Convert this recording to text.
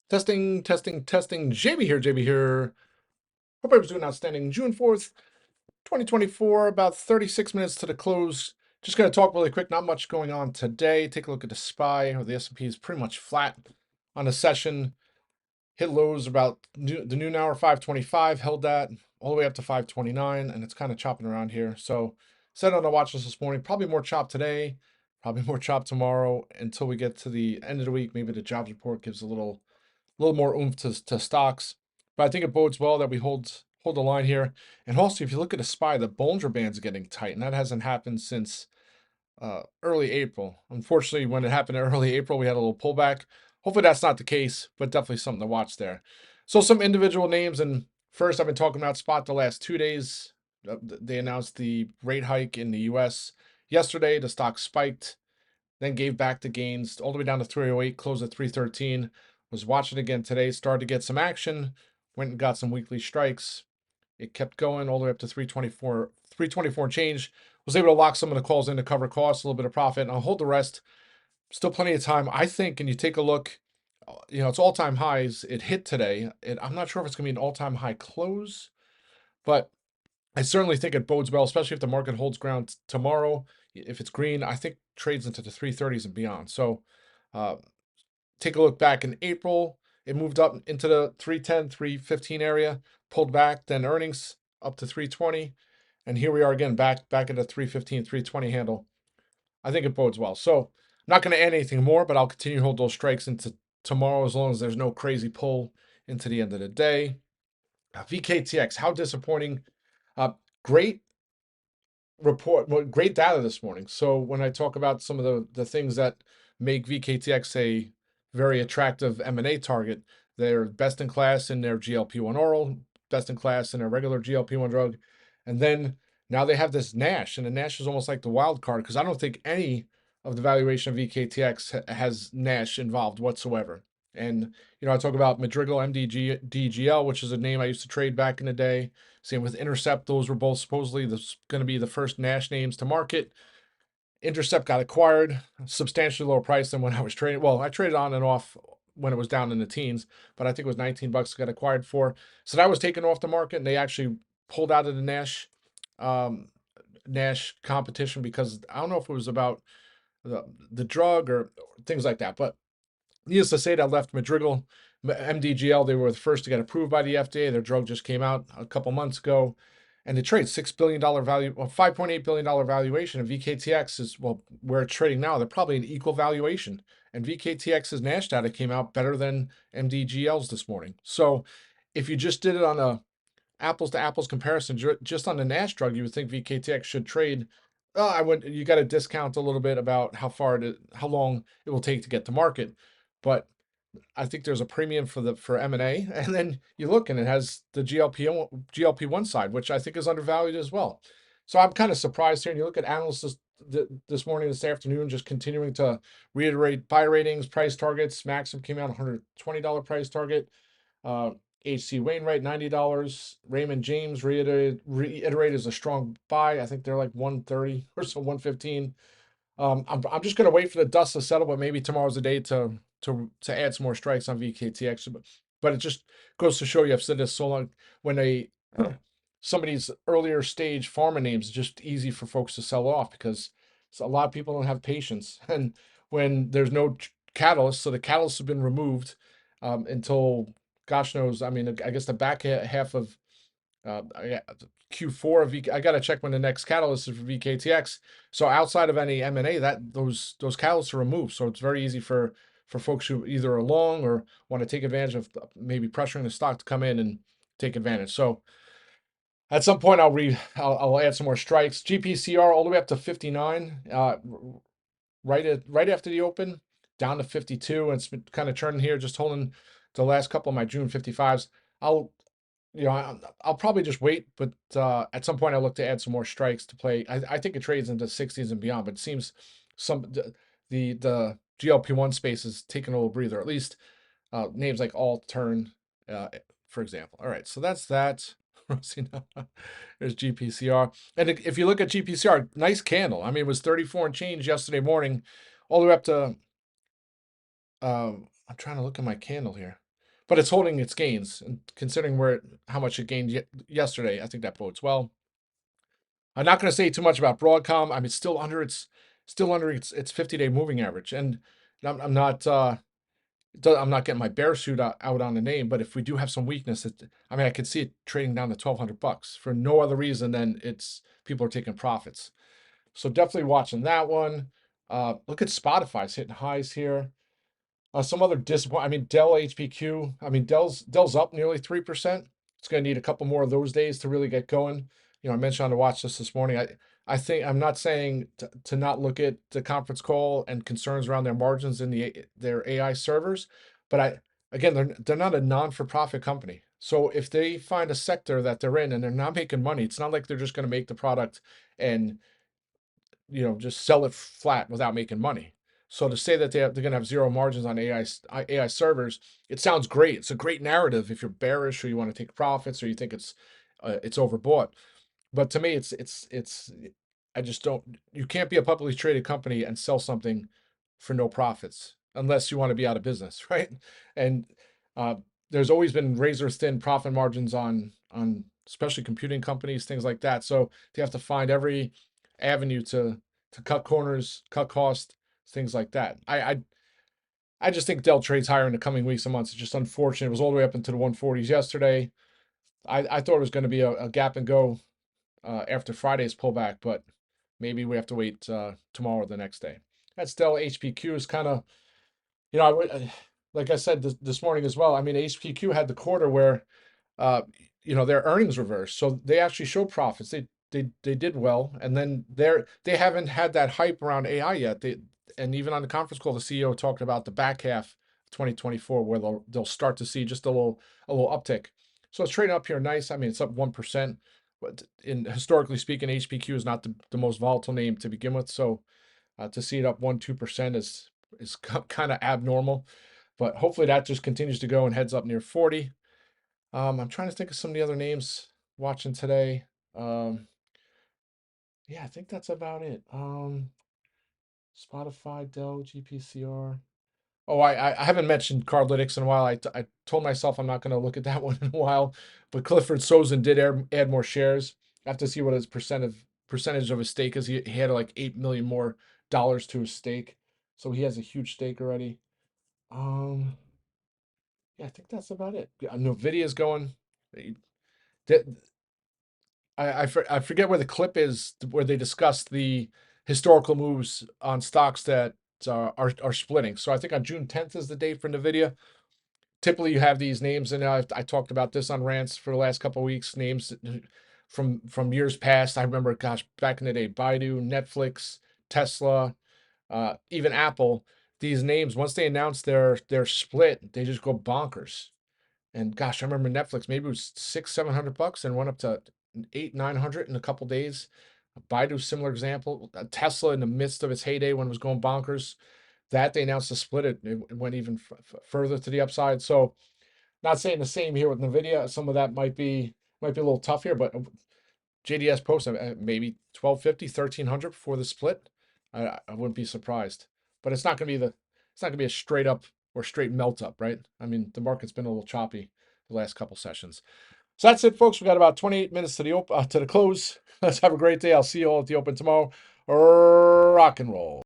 Testing, testing, testing. JB here, JB here. Hope everyone's doing outstanding. June 4th, 2024, about 36 minutes to the close. Just going to talk really quick, not much going on today. Take a look at the SPY, or the S&P is pretty much flat on the session. Hit lows about the noon hour, 525, held that all the way up to 529, and it's kind of chopping around here. So, set on the watch list this morning. Probably more chop today, probably more chop tomorrow until we get to the end of the week. Maybe the jobs report gives a little more oomph to stocks. But I think it bodes well that we hold the line here. And also, if you look at the SPY, the Bollinger Band's getting tight, and that hasn't happened since early April. Unfortunately, when it happened in early April, we had a little pullback. Hopefully that's not the case, but definitely something to watch there. So some individual names, and first I've been talking about Spot the last 2 days. They announced the rate hike in the U.S. yesterday. The stock spiked, then gave back the gains all the way down to 308, closed at 313. Was watching again today, started to get some action, went and got some weekly strikes. It kept going all the way up to 324, 324 change. Was able to lock some of the calls in to cover costs, a little bit of profit, and I'll hold the rest. Still plenty of time. I think, and you take a look, it's all-time highs. It hit today. I'm not sure if it's going to be an all-time high close, but I certainly think it bodes well, especially if the market holds ground tomorrow. If it's green, I think trades into the 330s and beyond. So uh, take a look back in April. It moved up into the 310, 315 area, pulled back, then earnings up to 320. And here we are again, back at the 315, 320 handle. I think it bodes well. So I'm not going to add anything more, but I'll continue to hold those strikes into tomorrow as long as there's no crazy pull into the end of the day. VKTX, how disappointing. Great great data this morning. So when I talk about some of the things that make VKTX a very attractive M&A target, they're best in class in their GLP-1 oral, best in class in their regular GLP-1 drug, and then now they have this NASH, and the NASH is almost like the wild card because I don't think any of the valuation of VKTX has NASH involved whatsoever. And I talk about Madrigal MDGL, which is a name I used to trade back in the day. Same with Intercept. Those were both supposedly going to be the first NASH names to market. Intercept got acquired, substantially lower price than when I was trading. Well, I traded on and off when it was down in the teens, but I think it was $19 got acquired for. So that was taken off the market, and they actually pulled out of the NASH competition because I don't know if it was about the drug or things like that, but needless to say, that left Madrigal, MDGL. They were the first to get approved by the FDA. Their drug just came out a couple months ago, and they trade $6 billion value, well, $5.8 billion valuation. And VKTX is, well, where it's trading now, they're probably an equal valuation. And VKTX's NASH data came out better than MDGL's this morning. So if you just did it on a apples to apples comparison, just on the NASH drug, you would think VKTX should trade. You got to discount a little bit about how long it will take to get to market, but I think there's a premium for M&A, and then you look and it has the GLP-1 side, which I think is undervalued as well. So I'm kind of surprised here. And you look at analysts this morning, this afternoon, just continuing to reiterate buy ratings, price targets. Maxim came out $120 price target. HC Wainwright $90. Raymond James reiterated as a strong buy. I think they're like 130 or so, 115. I'm just gonna wait for the dust to settle, but maybe tomorrow's the day to add some more strikes on VKTX. But it just goes to show you, I've said this so long, when some of these earlier stage pharma names, it's just easy for folks to sell off because a lot of people don't have patience, and when there's no catalyst, so the catalyst has been removed until gosh knows. I mean, I guess the back half of Q4 of I got to check when the next catalyst is for VKTX. So outside of any M&A, that those catalysts are removed. So it's very easy for folks who either are long or want to take advantage of maybe pressuring the stock to come in and take advantage. So at some point I'll add some more strikes. GPCR all the way up to 59. Right after the open, down to 52, and it's been kind of churning here, just holding the last couple of my June 55s. I'll probably just wait, but at some point I'll look to add some more strikes to play. I think it trades into 60s and beyond, but it seems the GLP-1 space is taking a little breather, at least names like Turn, for example. All right, so that's that. There's GPCR. And if you look at GPCR, nice candle. I mean, it was 34 and change yesterday morning, all the way up to, I'm trying to look at my candle here. but it's holding its gains. And considering how much it gained yesterday, I think that bodes well. I'm not going to say too much about Broadcom. I mean, it's still under its 50-day moving average, and I'm not I'm not getting my bear suit out on the name. But if we do have some weakness, I mean, I could see it trading down to $1,200 for no other reason than people are taking profits. So definitely watching that one. Look at Spotify's hitting highs here. Some other disappoint. I mean, Dell HPQ. I mean, Dell's up nearly 3%. It's going to need a couple more of those days to really get going. I mentioned on the watch list this morning. I think I'm not saying to not look at the conference call and concerns around their margins in their AI servers, but they're not a non-for-profit company. So if they find a sector that they're in and they're not making money, it's not like they're just going to make the product and just sell it flat without making money. So to say that they're going to have zero margins on AI servers, it sounds great. It's a great narrative if you're bearish or you want to take profits or you think it's overbought. But to me, I just don't. You can't be a publicly traded company and sell something for no profits unless you want to be out of business, right? And uh, there's always been razor thin profit margins on especially computing companies, things like that. So they have to find every avenue to cut corners, cut costs, things like that. I just think Dell trades higher in the coming weeks and months. It's just unfortunate. It was all the way up into the 140s yesterday. I thought it was going to be a gap and go after Friday's pullback, but maybe we have to wait tomorrow or the next day. That's Dell. HPQ is kind of, like I said this morning as well. I mean, HPQ had the quarter where their earnings reversed, so they actually showed profits. They did well, and then they haven't had that hype around AI yet. And even on the conference call, the CEO talked about the back half of 2024 where they'll start to see just a little uptick. So it's trading up here nice. I mean, it's up 1%. But historically speaking, HPQ is not the most volatile name to begin with. So to see it up 1-2% is kind of abnormal. But hopefully that just continues to go and heads up near 40. I'm trying to think of some of the other names watching today. Yeah, I think that's about it. Spotify, Dell, GPCR. Oh, I haven't mentioned Cardlytics in a while. I told myself I'm not going to look at that one in a while, but Clifford Sozen did add more shares. I have to see what his percentage of his stake is. He had like $8 million more dollars to his stake, so he has a huge stake already. Yeah, I think that's about it. Yeah, NVIDIA's going. I forget where the clip is where they discuss the historical moves on stocks that are splitting. So I think on June 10th is the date for NVIDIA. Typically, you have these names, and I talked about this on Rants for the last couple of weeks. Names from years past. I remember, gosh, back in the day, Baidu, Netflix, Tesla, even Apple. These names, once they announce their split, they just go bonkers. And gosh, I remember Netflix, maybe it was $600-700 and went up to 800-900 in a couple days. Baidu, similar example. Tesla, in the midst of its heyday when it was going bonkers, that they announced a split, it went even further to the upside. So, not saying the same here with Nvidia. Some of that might be a little tough here, but JDS posted maybe 1250, 1300 before the split. I wouldn't be surprised, but it's not going to be a straight up or straight melt up, right? I mean, the market's been a little choppy the last couple sessions. So that's it, folks. We got about 28 minutes to the close. Let's have a great day. I'll see you all at the open tomorrow. Rock and roll.